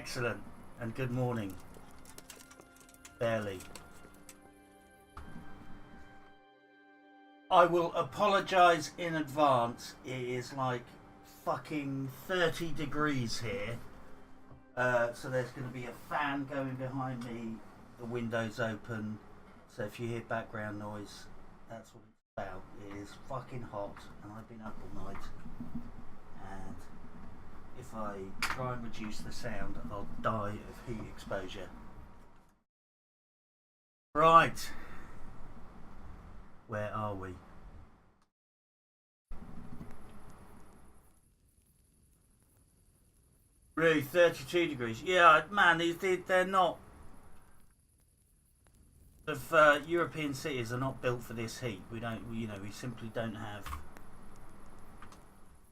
Excellent. And good morning. Barely. I will apologise in advance. It is like fucking 30 degrees here. So there's going to be a fan going behind me. The window's open. So if you hear background noise, that's what it's about. It is fucking hot and I've been up all night. And if I try and reduce the sound, I'll die of heat exposure. Right. Where are we? Really, 32 degrees. Yeah, man, they're not. European cities are not built for this heat. We don't, we simply don't have.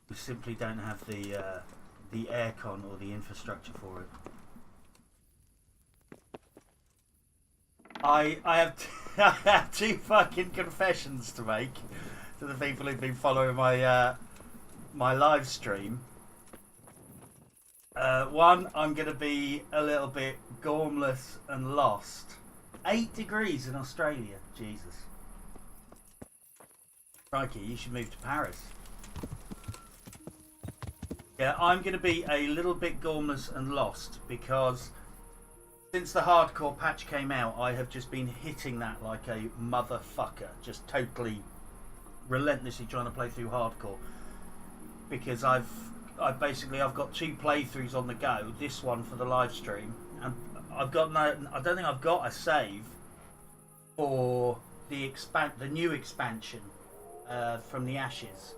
We simply don't have the aircon or the infrastructure for it. I have two fucking confessions to make to the people who've been following my my live stream. One, I'm going to be a little bit gormless and lost. 8 degrees in Australia, Jesus. Crikey, you should move to Paris. Yeah, I'm going to be a little bit gormless and lost because since the hardcore patch came out, I have just been hitting that like a motherfucker. Just totally, relentlessly trying to play through hardcore. Because I've got 2 playthroughs on the go. This one for the live stream. And I don't think I've got a save for the new expansion from the Ashes.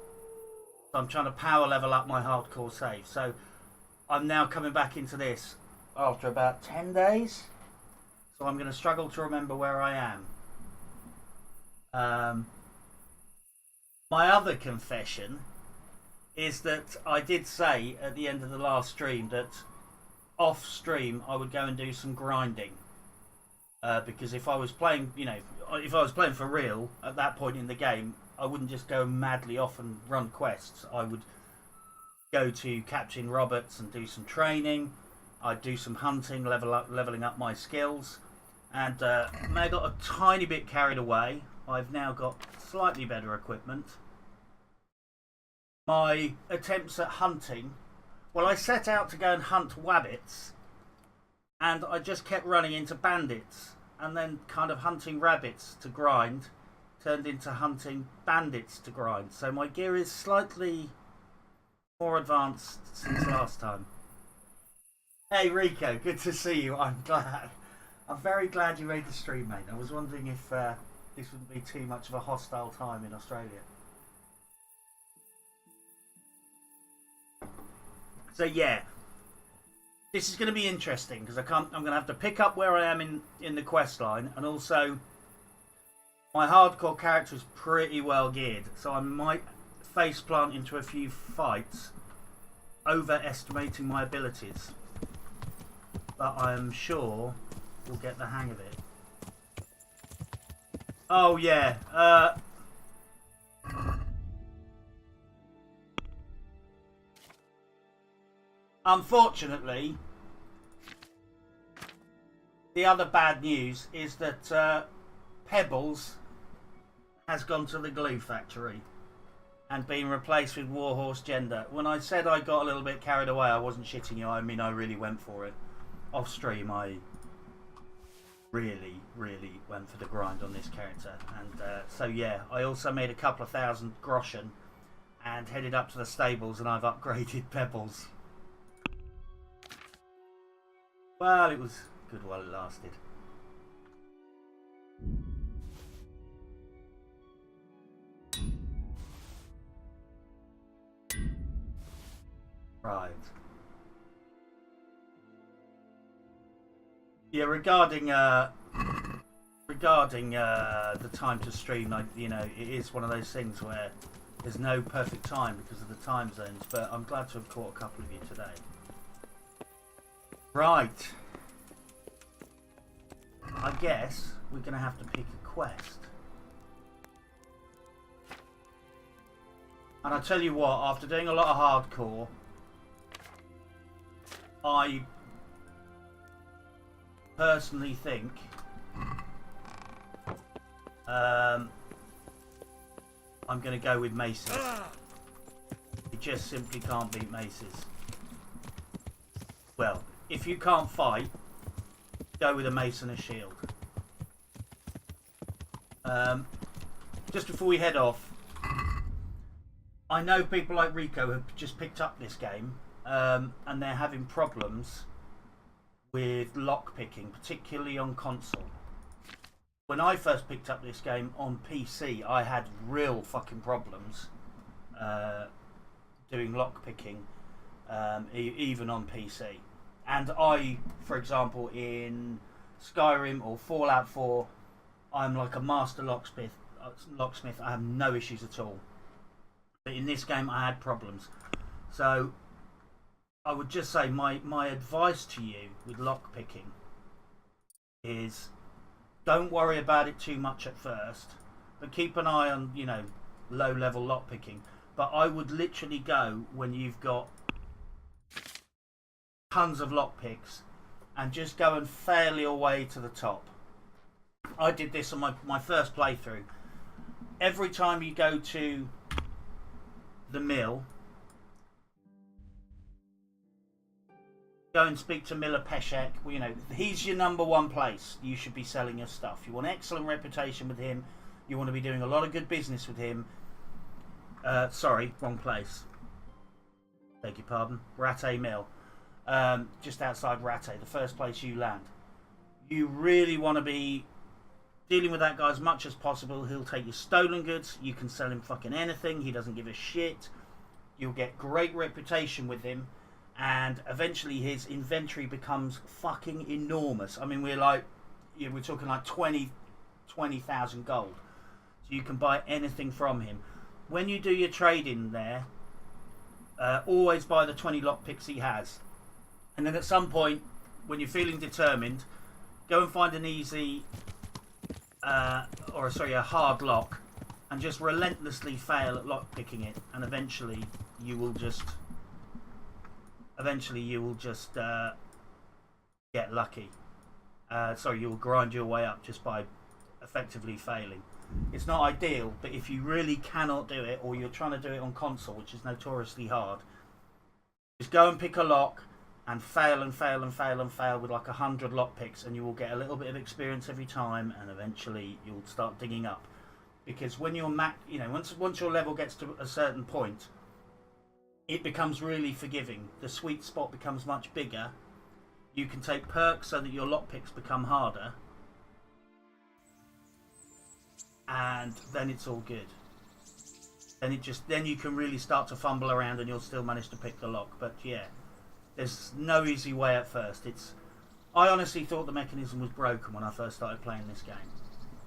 So I'm trying to power level up my hardcore save. So I'm now coming back into this after about 10 days. So I'm going to struggle to remember where I am. My other confession is that I did say at the end of the last stream that off stream I would go and do some grinding. Because if I was playing, if I was playing for real at that point in the game, I wouldn't just go madly off and run quests. I would go to Captain Roberts and do some training. I'd do some hunting, leveling up my skills. And I got a tiny bit carried away. I've now got slightly better equipment. My attempts at hunting, well, I set out to go and hunt wabbits, and I just kept running into bandits, and then kind of hunting rabbits to grind turned into hunting bandits to grind. So my gear is slightly more advanced since last time. Hey Rico, good to see you. I'm very glad you made the stream, mate. I was wondering if this wouldn't be too much of a hostile time in Australia. So yeah, this is going to be interesting because I'm going to have to pick up where I am in the quest line, and also my hardcore character is pretty well geared, so I might faceplant into a few fights, overestimating my abilities. But I'm sure we'll get the hang of it. Oh yeah, unfortunately, the other bad news is that Pebbles has gone to the glue factory and been replaced with Warhorse Gender. When I said I got a little bit carried away, I wasn't shitting you. I mean, I really went for it. Off stream, I really went for the grind on this character. And so yeah, I also made a couple of thousand groschen and headed up to the stables, and I've upgraded Pebbles. Well, it was good while it lasted. Right. Yeah, regarding the time to stream, it is one of those things where there's no perfect time because of the time zones, but I'm glad to have caught a couple of you today. Right. I guess we're going to have to pick a quest. And I tell you what, after doing a lot of hardcore, I personally think I'm going to go with maces. You just simply can't beat maces. Well, if you can't fight, go with a mace and a shield. Just before we head off, I know people like Rico have just picked up this game and they're having problems with lockpicking, particularly on console. When I first picked up this game on PC, I had real fucking problems doing lockpicking, even on PC. And I, for example, in Skyrim or Fallout 4, I'm like a master locksmith. I have no issues at all. But in this game, I had problems. So I would just say my advice to you with lockpicking is don't worry about it too much at first, but keep an eye on, you know, low level lockpicking. But I would literally go when you've got tons of lockpicks and just go and fail your way to the top. I did this on my first playthrough. Every time you go to the mill, go and speak to Miller Peshek. Well, you know, he's your number one place you should be selling your stuff. You want an excellent reputation with him. You want to be doing a lot of good business with him. Sorry, wrong place. Beg your pardon. Rattay Mill. Just outside Rattay, the first place you land. You really want to be dealing with that guy as much as possible. He'll take your stolen goods. You can sell him fucking anything. He doesn't give a shit. You'll get great reputation with him. And eventually his inventory becomes fucking enormous. I mean, we're talking like 20,000 gold. So you can buy anything from him. When you do your trading there, always buy the 20 lockpicks he has. And then at some point, when you're feeling determined, go and find an easy, a hard lock, and just relentlessly fail at lockpicking it. And eventually you will just get lucky. You will grind your way up just by effectively failing. It's not ideal, but if you really cannot do it, or you're trying to do it on console, which is notoriously hard, just go and pick a lock and fail and fail and fail and fail with like 100 lockpicks, and you will get a little bit of experience every time, and eventually you'll start digging up. Because when you're once your level gets to a certain point, it becomes really forgiving. The sweet spot becomes much bigger. You can take perks so that your lockpicks become harder, and then it's all good. Then you can really start to fumble around, and you'll still manage to pick the lock. But yeah, there's no easy way at first. I honestly thought the mechanism was broken when I first started playing this game,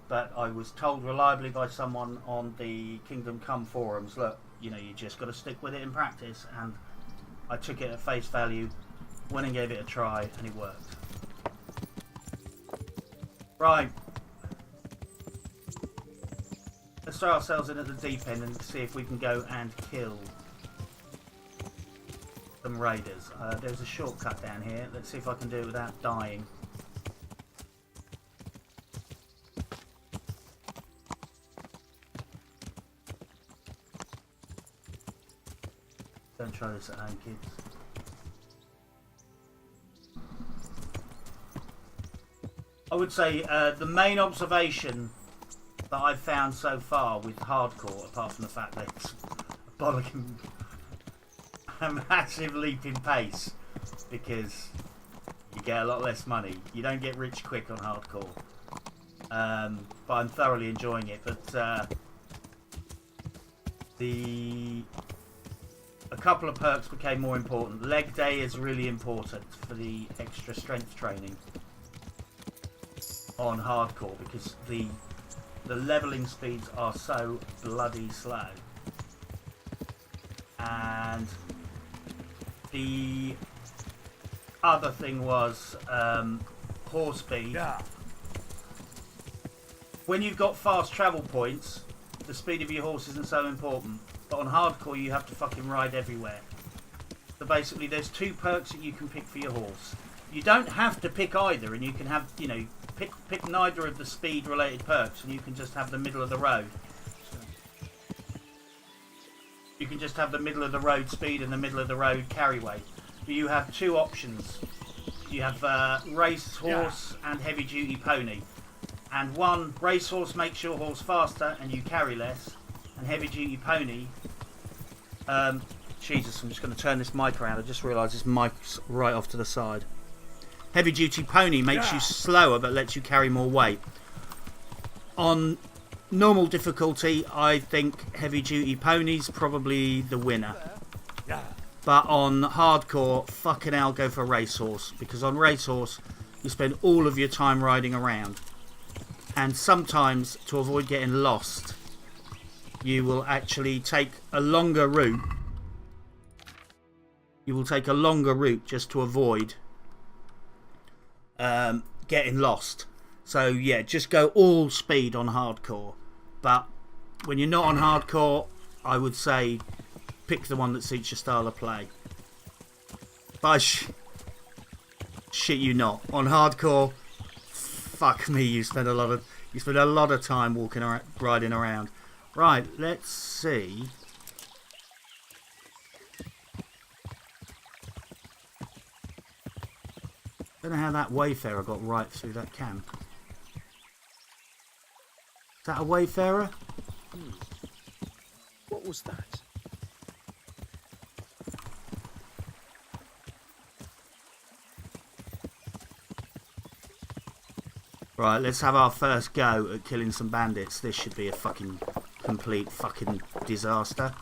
but I was told reliably by someone on the Kingdom Come forums, look, you just got to stick with it in practice, and I took it at face value, went and gave it a try, and it worked. Right. Let's throw ourselves in at the deep end and see if we can go and kill some raiders. There's a shortcut down here. Let's see if I can do it without dying. Don't try this at home, kids. I would say the main observation that I've found so far with hardcore, apart from the fact that it's a massive leap in pace, because you get a lot less money. You don't get rich quick on hardcore. But I'm thoroughly enjoying it. But a couple of perks became more important. Leg day is really important for the extra strength training on hardcore, because the leveling speeds are so bloody slow. And the other thing was horse speed. Yeah. When you've got fast travel points, the speed of your horse isn't so important. But on hardcore, you have to fucking ride everywhere. So basically, there's two perks that you can pick for your horse. You don't have to pick either, and you can have, you know, pick neither of the speed related perks, and you can just have the middle of the road. You can just have the middle of the road speed and the middle of the road carry weight. But you have two options. You have racehorse and heavy duty pony. And one, racehorse makes your horse faster and you carry less. And heavy duty pony, Jesus, I'm just going to turn this mic around. I just realised this mic's right off to the side. Heavy duty pony makes you slower but lets you carry more weight. On normal difficulty, I think heavy duty pony's probably the winner. But on hardcore, fucking hell, go for racehorse. Because on racehorse, you spend all of your time riding around. And sometimes, to avoid getting lost, you will actually take a longer route. You will take a longer route just to avoid getting lost. So yeah, just go all speed on hardcore. But when you're not on hardcore, I would say pick the one that suits your style of play. But shit you not. On hardcore, fuck me, you spend a lot of time walking around, riding around. Right, let's see. Don't know how that wayfarer got right through that camp. Is that a wayfarer? What was that? Right, let's have our first go at killing some bandits. This should be a fucking complete fucking disaster.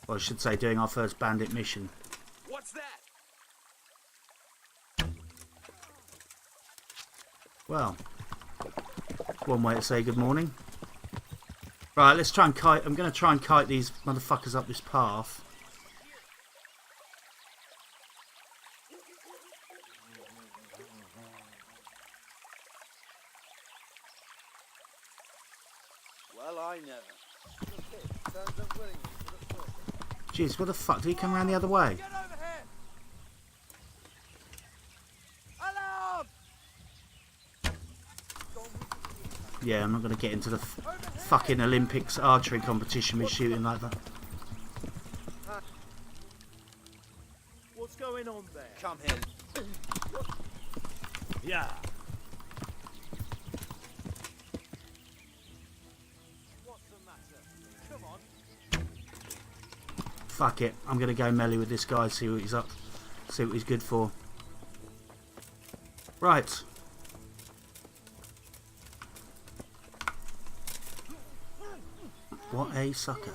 Or I should say doing our first bandit mission. What's that? Well, one way to say good morning. Right, let's try and kite. I'm going to try and kite these motherfuckers up this path. Well, I never. Jeez, what the fuck? Did he come around the other way? Get over here! Alarm! Yeah, I'm not going to get into the fucking Olympics archery competition with shooting like that. What's going on there? Come here. Yeah. What's the matter? Come on. Fuck it. I'm going to go melee with this guy, see what he's up, see what he's good for. Right. What a sucker.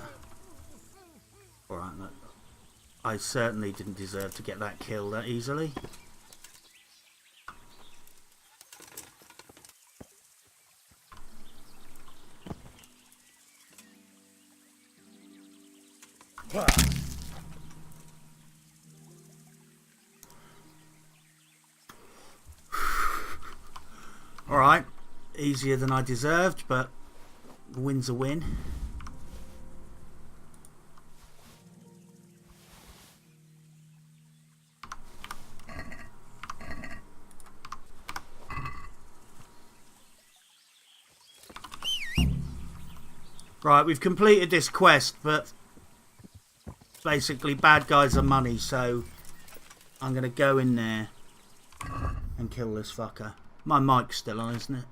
Alright, look. I certainly didn't deserve to get that kill that easily. Alright, easier than I deserved, but a win's a win. Right, we've completed this quest, but basically bad guys are money, so I'm going to go in there and kill this fucker. My mic's still on, isn't it?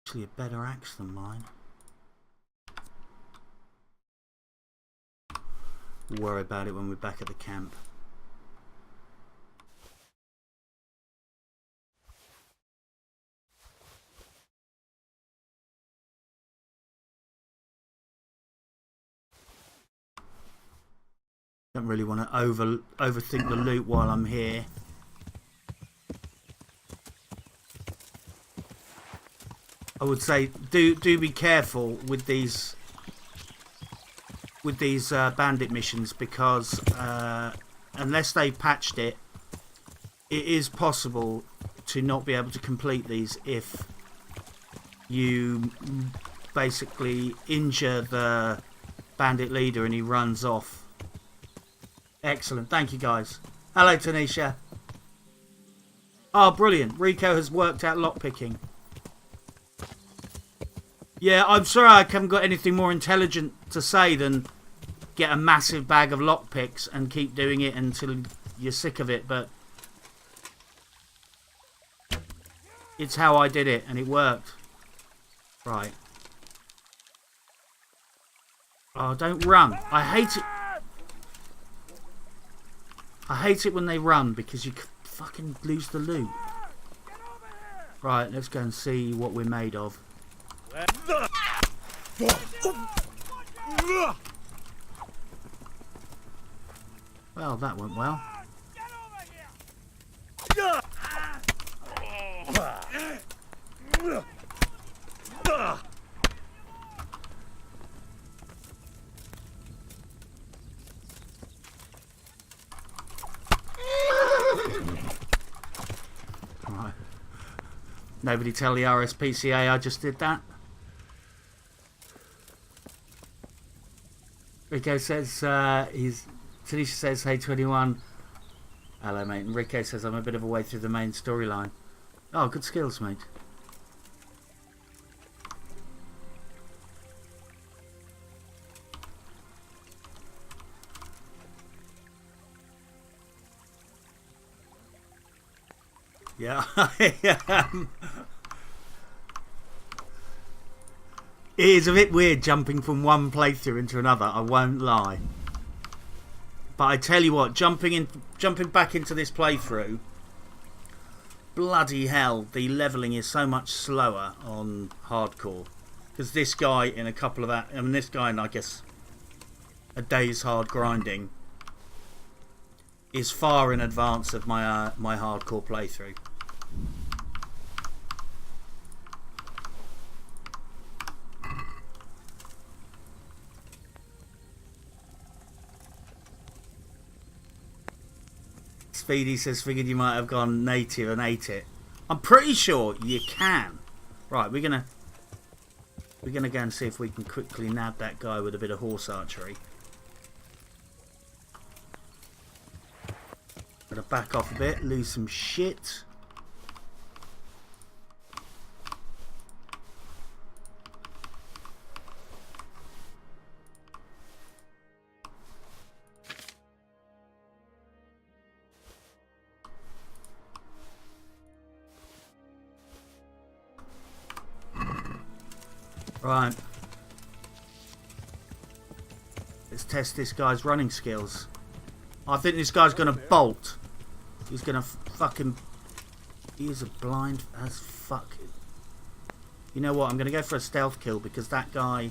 Actually a better axe than mine. We'll worry about it when we're back at the camp. Don't really want to overthink the loot while I'm here. I would say do be careful with these bandit missions, because unless they patched it, it is possible to not be able to complete these if you basically injure the bandit leader and he runs off. Excellent. Thank you, guys. Hello, Tanisha. Oh, brilliant. Rico has worked out lockpicking. Yeah, I'm sorry I haven't got anything more intelligent to say than get a massive bag of lockpicks and keep doing it until you're sick of it, but it's how I did it and it worked. Right. Oh, don't run. I hate it. I hate it when they run because you fucking lose the loot. Right, let's go and see what we're made of. Well, that went well. Right. Nobody tell the RSPCA I just did that. Rico says Tanisha says, hey 21. Hello mate. And Rico says I'm a bit of a way through the main storyline. Oh, good skills, mate. Yeah. It is a bit weird jumping from one playthrough into another, I won't lie. But I tell you what, jumping back into this playthrough, bloody hell, the levelling is so much slower on hardcore. Because this guy in a couple of this guy in I guess a day's hard grinding is far in advance of my my hardcore playthrough. Speedy says, figured you might have gone native and ate it. I'm pretty sure you can. Right, we're gonna go and see if we can quickly nab that guy with a bit of horse archery. Gonna back off a bit, lose some shit. Right. Let's test this guy's running skills. I think this guy's going to bolt. He's going to fucking... He is a blind as fuck. You know what? I'm going to go for a stealth kill because that guy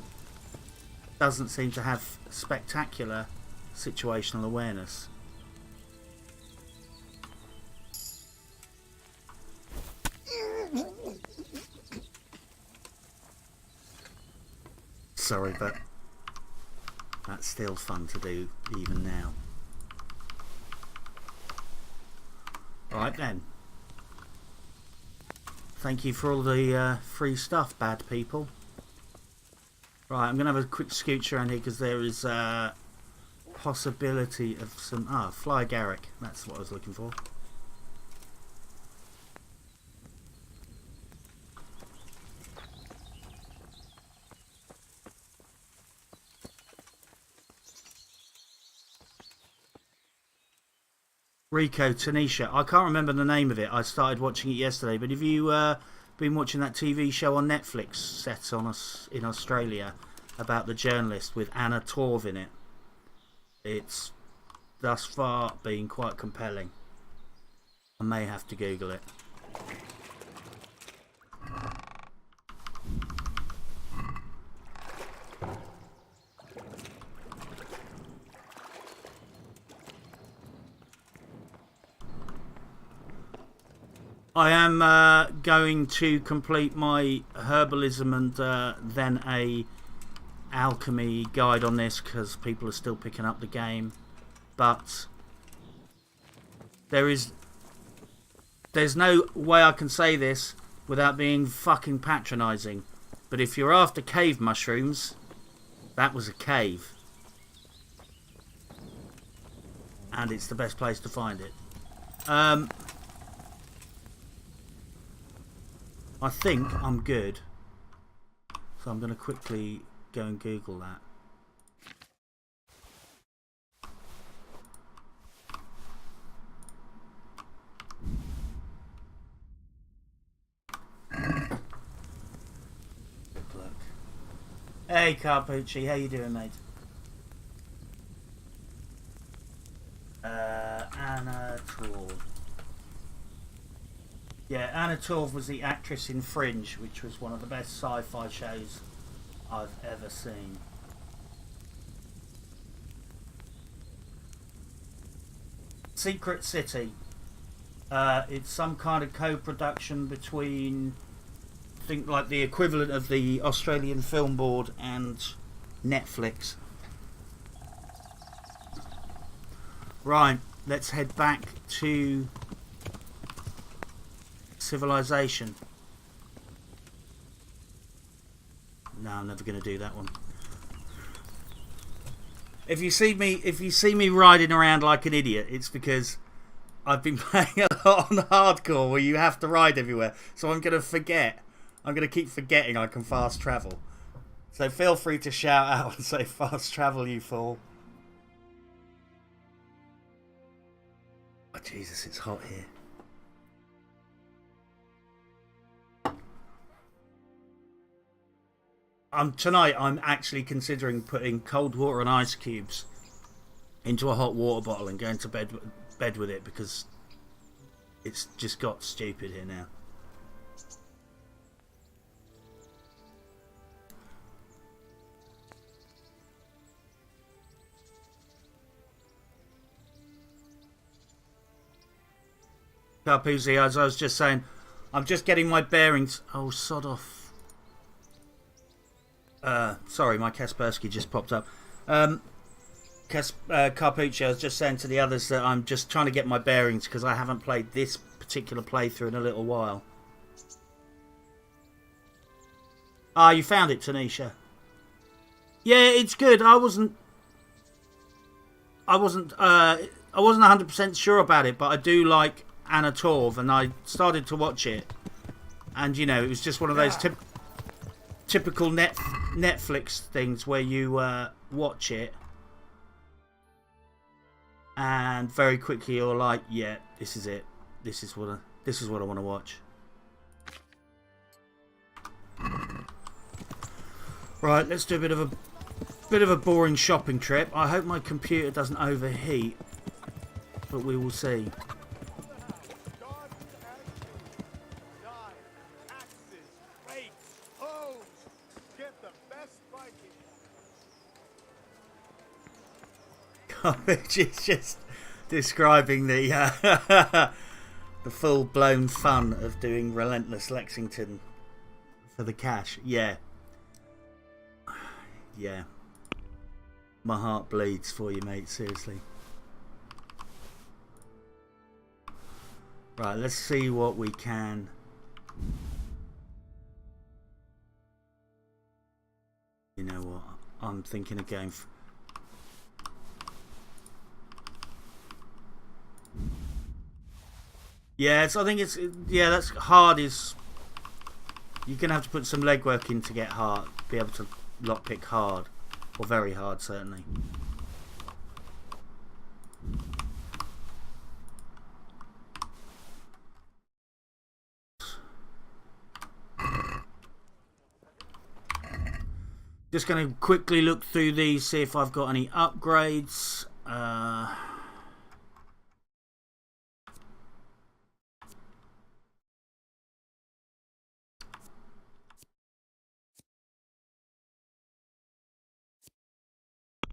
doesn't seem to have spectacular situational awareness. Sorry, but that's still fun to do even now. Right then. Thank you for all the free stuff, bad people. Right, I'm going to have a quick scooch around here because there is a possibility of some... Fly Garrick. That's what I was looking for. Rico, Tanisha. I can't remember the name of it. I started watching it yesterday. But have you been watching that TV show on Netflix set on us in Australia about the journalist with Anna Torv in it? It's thus far been quite compelling. I may have to Google it. I am going to complete my herbalism and then a alchemy guide on this because people are still picking up the game. But there's no way I can say this without being fucking patronising. But if you're after cave mushrooms, that was a cave. And it's the best place to find it. I think I'm good. So I'm going to quickly go and Google that. Good luck. Hey Carpucci, how you doing, mate? Anna Torv. Yeah, Anna Torv was the actress in Fringe, which was one of the best sci-fi shows I've ever seen. Secret City. It's some kind of co-production between, I think, like the equivalent of the Australian Film Board and Netflix. Right, let's head back to civilization. No, I'm never going to do that one. If you see me riding around like an idiot, it's because I've been playing a lot on hardcore where you have to ride everywhere. So I'm going to forget. I'm going to keep forgetting I can fast travel. So feel free to shout out and say fast travel, you fool. Oh, Jesus, it's hot here. Tonight I'm actually considering putting cold water and ice cubes into a hot water bottle and going to bed with it, because it's just got stupid here now. Carpuzzi, as I was just saying, I'm just getting my bearings. Oh, sod off. Sorry, my Kaspersky just popped up. Carpucci, I was just saying to the others that I'm just trying to get my bearings because I haven't played this particular playthrough in a little while. Ah, you found it, Tanisha. Yeah, it's good. I wasn't 100% sure about it, but I do like Anna Torv, and I started to watch it, and you know, it was just one of those typical Netflix things where you watch it and very quickly you're like, yeah, this is it. This is what I want to watch. Right, let's do a bit of a boring shopping trip. I hope my computer doesn't overheat, but we will see. Which is just describing the the full-blown fun of doing Relentless Lexington for the cash. Yeah. Yeah. My heart bleeds for you, mate, seriously. Right, let's see what we can. You know what? I'm thinking of going for... Yes, I think it's... Yeah, that's hard is... You're going to have to put some legwork in to get hard. Be able to lockpick hard. Or very hard, certainly. Just going to quickly look through these, see if I've got any upgrades.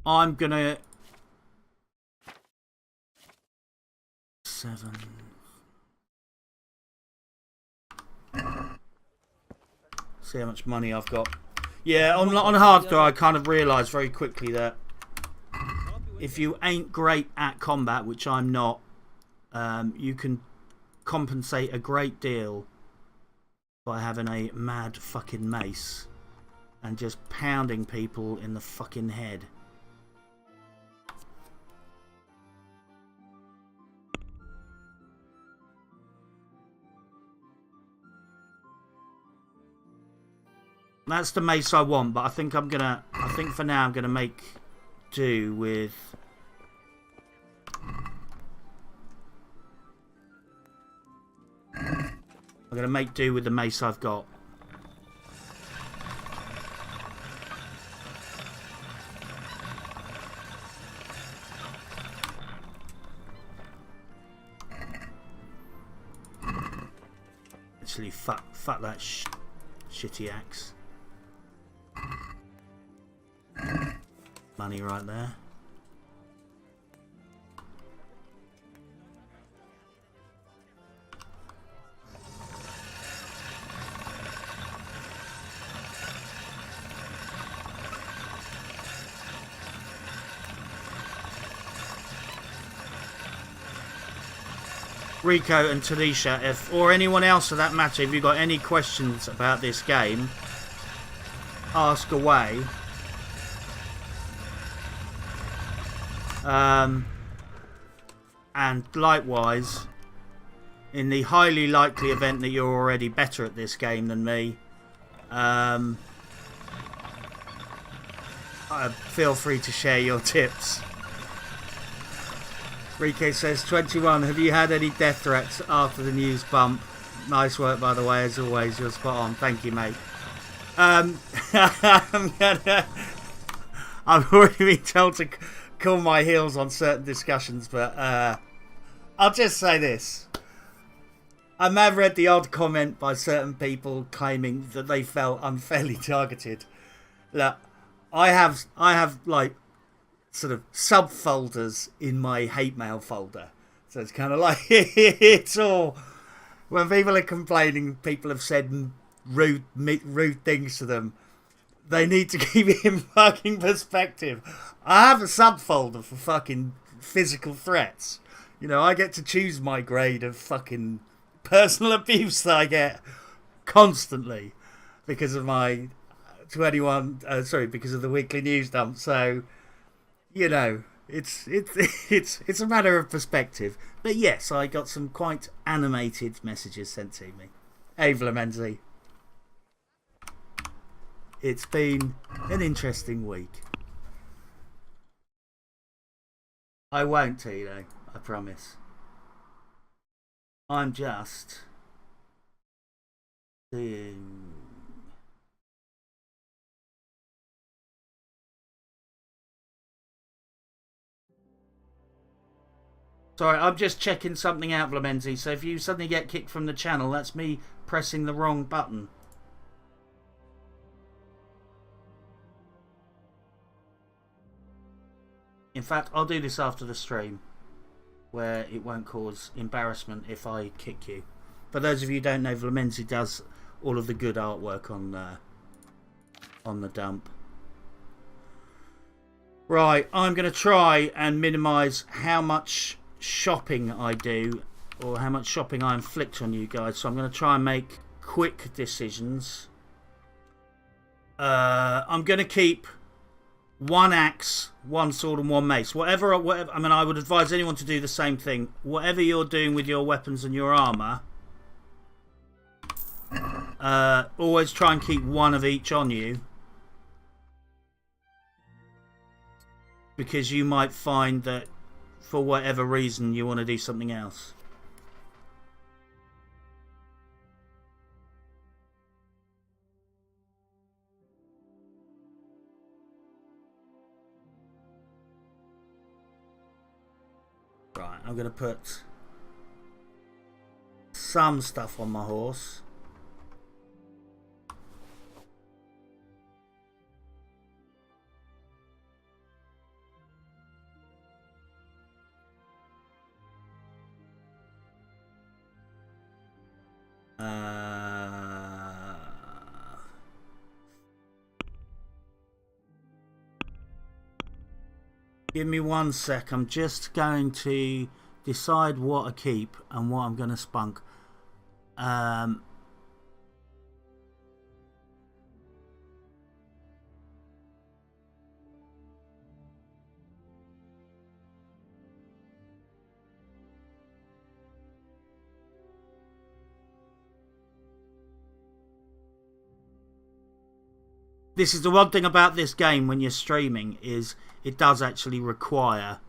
I'm gonna 7. See how much money I've got. Yeah, on hardcore, I kind of realised very quickly that if you ain't great at combat, which I'm not, you can compensate a great deal by having a mad fucking mace and just pounding people in the fucking head. That's the mace I want, but I think for now I'm gonna make do with the mace I've got. Actually, fuck that shitty axe. Money right there. Rico and Talisha, or anyone else for that matter, if you've got any questions about this game, ask away. And likewise, in the highly likely event that you're already better at this game than me, feel free to share your tips. Rico says, 21, have you had any death threats after the news bump? Nice work, by the way, as always. You're spot on. Thank you, mate. I've already been told to cool my heels on certain discussions, but I'll just say this. I may have read the odd comment by certain people claiming that they felt unfairly targeted. Look, I have like sort of subfolders in my hate mail folder, so it's kind of like it's all when people are complaining, people have said rude things to them. They need to keep it in fucking perspective. I have a subfolder for fucking physical threats. You know, I get to choose my grade of fucking personal abuse that I get constantly because of my because of the weekly news dump. So, you know, it's a matter of perspective. But yes, I got some quite animated messages sent to me. Hey, Vlamenzi. It's been an interesting week. I won't, Tito, I promise. I'm just seeing. Sorry, I'm just checking something out, Vlamenzi. So if you suddenly get kicked from the channel, that's me pressing the wrong button. In fact, I'll do this after the stream, where it won't cause embarrassment if I kick you. For those of you who don't know, Vlamenzi does all of the good artwork on the dump. Right, I'm going to try and minimise how much shopping I do, or how much shopping I inflict on you guys. So I'm going to try and make quick decisions. I'm going to keep one axe, one sword, and one mace. Whatever. I mean, I would advise anyone to do the same thing. Whatever you're doing with your weapons and your armour, always try and keep one of each on you, because you might find that for whatever reason you want to do something else. Right, I'm going to put some stuff on my horse. Give me 1 sec. I'm just going to decide what I keep and what I'm going to spunk. This is the one thing about this game when you're streaming, is it does actually require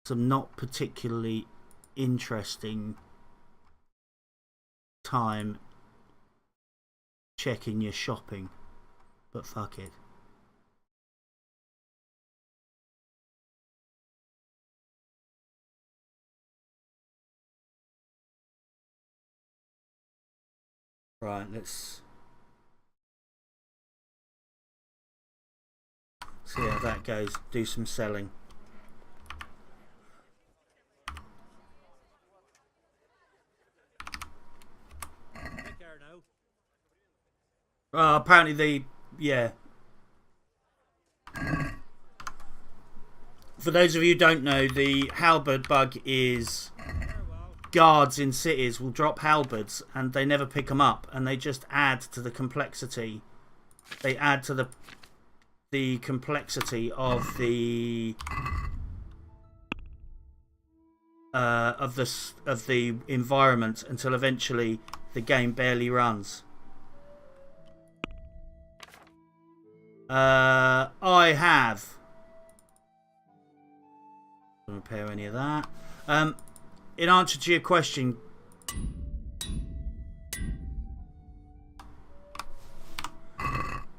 some not particularly interesting time checking your shopping, but fuck it. Right, let's see how that goes. Do some selling. Apparently for those of you who don't know, the halberd bug is guards in cities will drop halberds and they never pick them up, and they just add to the complexity. They add to the complexity of the environment until eventually the game barely runs. I have. Don't repair any of that. In answer to your question,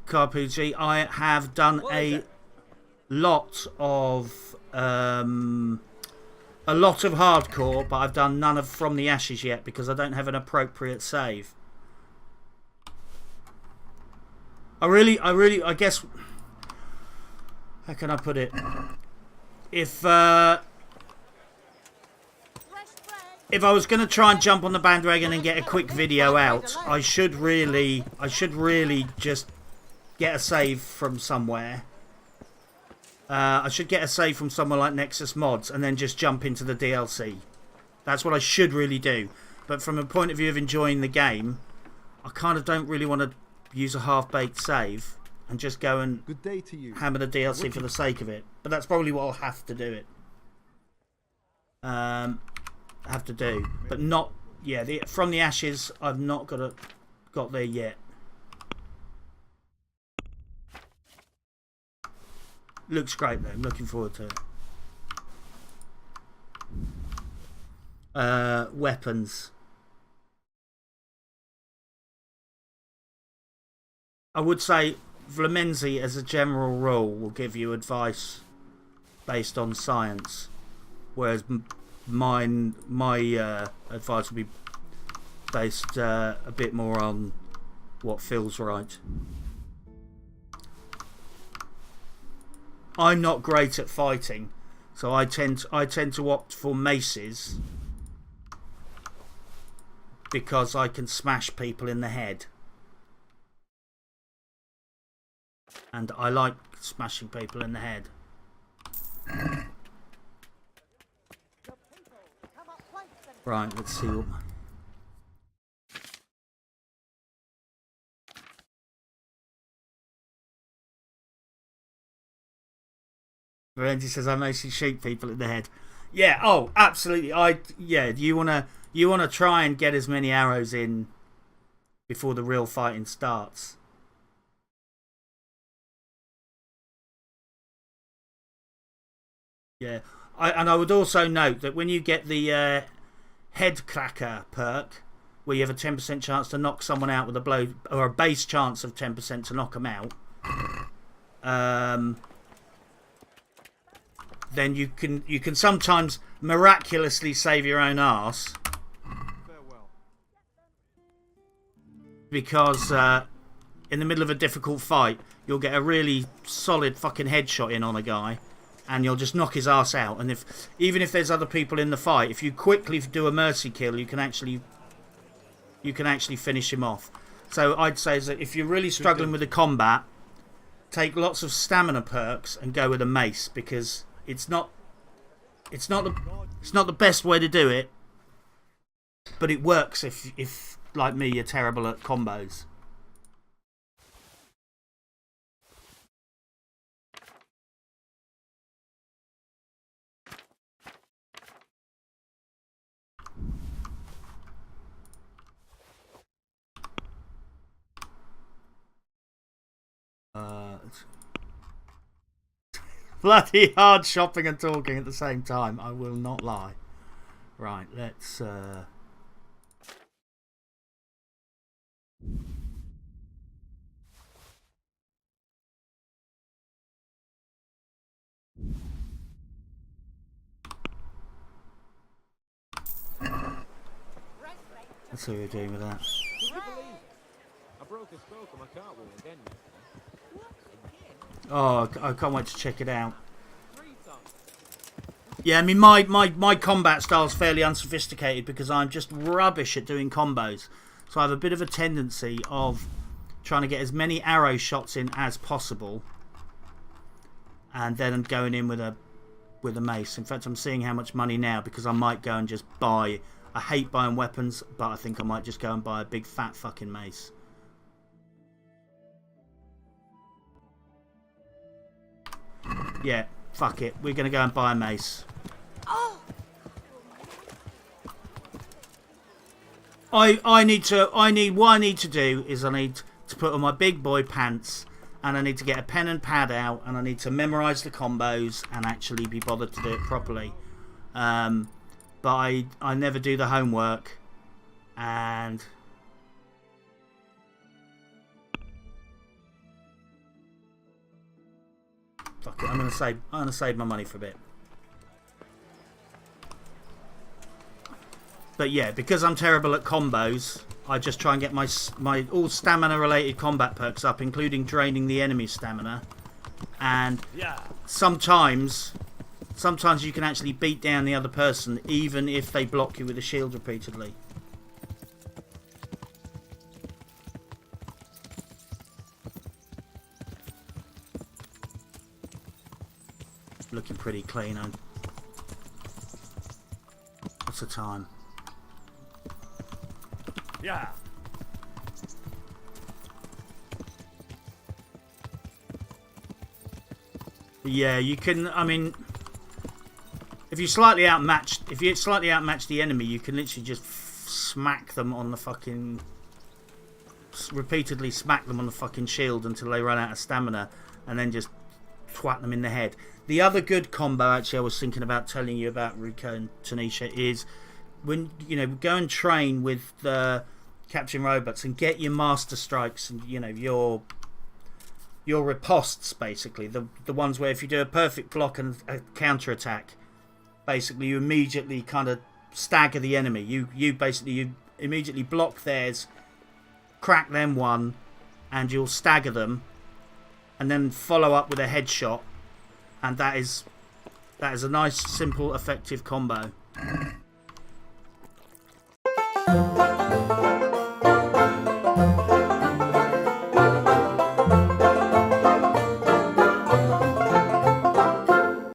Carpucci, I have done a lot of hardcore, but I've done none of From the Ashes yet because I don't have an appropriate save. I guess, how can I put it? If I was going to try and jump on the bandwagon and get a quick video out, I should really just get a save from somewhere. I should get a save from somewhere like Nexus Mods and then just jump into the DLC. That's what I should really do. But from a point of view of enjoying the game, I kind of don't really want to use a half-baked save and just go and hammer the DLC for the sake of it. But that's probably what I'll have to do it. But not, yeah, From the Ashes, I've not got there yet. Looks great though, I'm looking forward to it. Weapons. I would say Vlemenzi, as a general rule, will give you advice based on science, whereas my advice will be based a bit more on what feels right. I'm not great at fighting, so I tend to opt for maces because I can smash people in the head. And I like smashing people in the head. Right, let's see what... Renzi says I mostly shoot people in the head. Yeah, oh, absolutely. You wanna try and get as many arrows in before the real fighting starts. Yeah, I would also note that when you get the head clacker perk, where you have a 10% chance to knock someone out with a blow, or a base chance of 10% to knock them out, then you can sometimes miraculously save your own arse, because in the middle of a difficult fight, you'll get a really solid fucking headshot in on a guy, and you'll just knock his ass out. And even if there's other people in the fight, if you quickly do a mercy kill, you can actually finish him off. So I'd say that if you're really struggling with the combat, take lots of stamina perks and go with a mace, because it's not the best way to do it, but it works if like me, you're terrible at combos. Bloody hard shopping and talking at the same time. I will not lie. Right, let's... Let's see what we're doing with that. I broke a spoke on my cartwheel again yesterday. Oh, I can't wait to check it out. 3 times. Yeah, I mean, my combat style's fairly unsophisticated because I'm just rubbish at doing combos. So I have a bit of a tendency of trying to get as many arrow shots in as possible. And then I'm going in with a mace. In fact, I'm seeing how much money now because I might go and just buy... I hate buying weapons, but I think I might just go and buy a big fat fucking mace. Yeah, fuck it. We're going to go and buy a mace. What I need to do is I need to put on my big boy pants and I need to get a pen and pad out and I need to memorise the combos and actually be bothered to do it properly. But I never do the homework, and fuck it, I'm gonna save my money for a bit. But yeah, because I'm terrible at combos, I just try and get my all stamina related combat perks up, including draining the enemy's stamina. And sometimes you can actually beat down the other person even if they block you with a shield repeatedly. Looking pretty clean. What's the time? Yeah. Yeah, you can. I mean, if you slightly outmatch the enemy, you can literally just smack them on the fucking, repeatedly smack them on the fucking shield until they run out of stamina, and then just twat them in the head. The other good combo, actually, I was thinking about telling you about, Rico and Tanisha, is when go and train with the capturing robots and get your master strikes and your ripostes, basically the ones where if you do a perfect block and a counter attack, basically you immediately kind of stagger the enemy. You immediately block theirs, crack them one, and you'll stagger them, and then follow up with a headshot, and that is a nice, simple, effective combo.